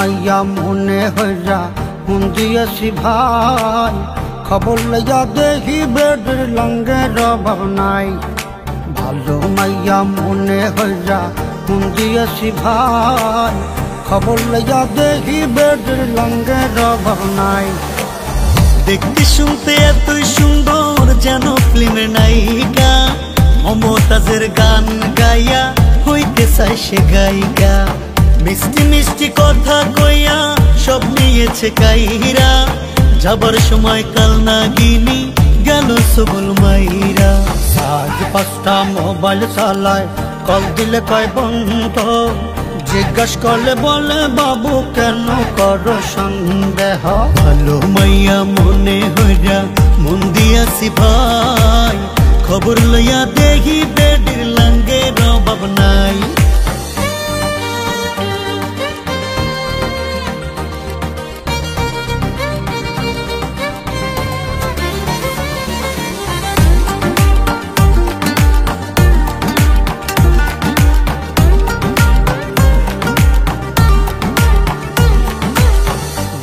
মাইয়া মনে হইরা মন দিয়েছি ভাই, খবর লইয়া দেখি বেডের লঙ্গের অভাব নাই। ভালো মাইয়া মনে হইরা মন দিয়েছি ভাই, খবর লইয়া দেখি বেডের লঙ্গের অভাব নাই। দেখতে শুনতে এতই সুন্দর যেন ফিল্মের নায়িকা, মমতাজের গান গাইয়া হইতে চাই সে গায়িকা। মিষ্টি মিষ্টি কথা কইয়া সব নিয়েছে কাইরা, যাবার সময় কাল নাগিনী গেল সবল মাইরা। আজ 5টা মোবাইল চালায়, কল দিলে কয় বন্ধ, জিজ্ঞাস করলে বলে বাবু কেন করো সন্দেহ। ভালো মাইয়া মনে হইরা মন দিয়াছি ভাই, খবর লইয়া দেখি বেডের লঙ্গের অভাব নাই।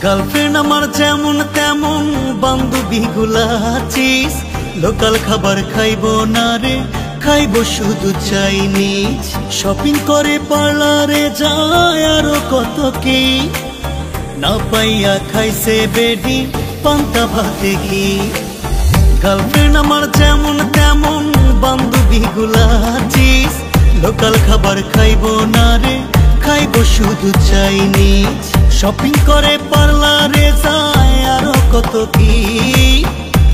গার্লফ্রেন্ড আমার যেমন তেমন বান্ধবী গুলা আছিস, লোকাল খাবার খাইবো না রে, খাইবো শুধু চাইনিজ। শপিং করে পার্লারে যায় আরো কত কি, না পাইয়া খাইছে বেডি পান্তা ভাতে ঘি। গার্লফ্রেন্ড আমার যেমন তেমন বান্ধবী গুলা আছিস, লোকাল খাবার খাইবো না রে, খাইবো শুধু চাইনিজ। শপিং করে পার্লারে যায় আরো কত কি,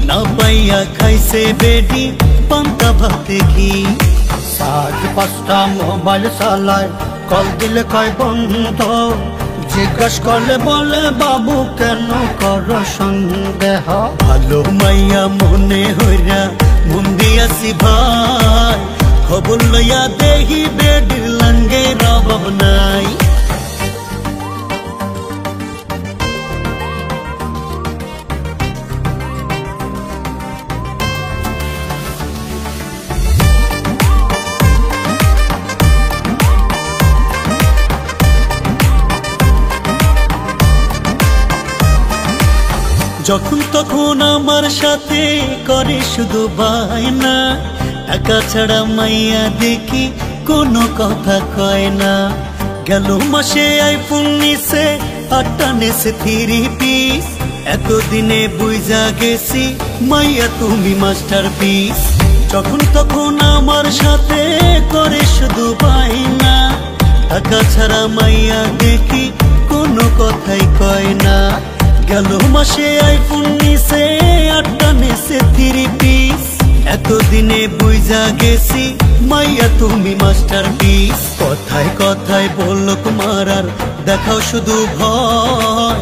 না পাইয়া খাইছে বেডি পান্তা ভাতে ঘি। আজ 5টা মোবাইল চালায়, কল দিলে কয় বন্ধ, জিজ্ঞাস করলে বলে বাবু কেন করো সন্দেহ। ভালো মাইয়া মনে হইরা মন দিয়াছি ভাই, খবর লইয়া দেখি বেডের লঙ্গের অভাব নাই। যখন তখন আমার সাথে করে শুধু বায়না, টাকা ছাড়া মাইয়া দেখি কোনো কথা কয় না। গেল মাসে আইফোন নিছে, 8টা নেছে 3 পিস, এতদিনে বুঝা গেছি মাইয়া তুমি মাস্টার পিস। যখন তখন আমার সাথে করে শুধু বায়না, টাকা ছাড়া মাইয়া দেখি কোনো কথাই কয় না। গেল মাসে আইফোন নিছে, 8টা নেছে 3 পিস, এতদিনে বুঝা গেছি মাইয়া তুমি মাস্টার পিস। কথায় কথায় বললো মারার দেখাও শুধু ভয়,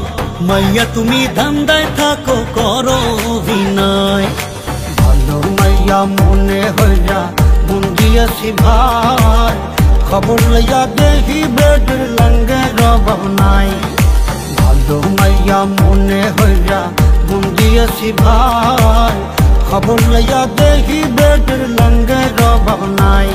মাইয়া তুমি ধান্দায় থাকো করো অভিনয়। ভালো মাইয়া মনে হইরা মন দিয়েছি ভাই, খবর লইয়া দেখি বেডের লঙ্গের অভাব নাই। ভালো মাইয়া মনে হইরা মন দিয়েছি ভাই, খবর লইয়া দেখি বেডের লঙ্গের অভাব নাই।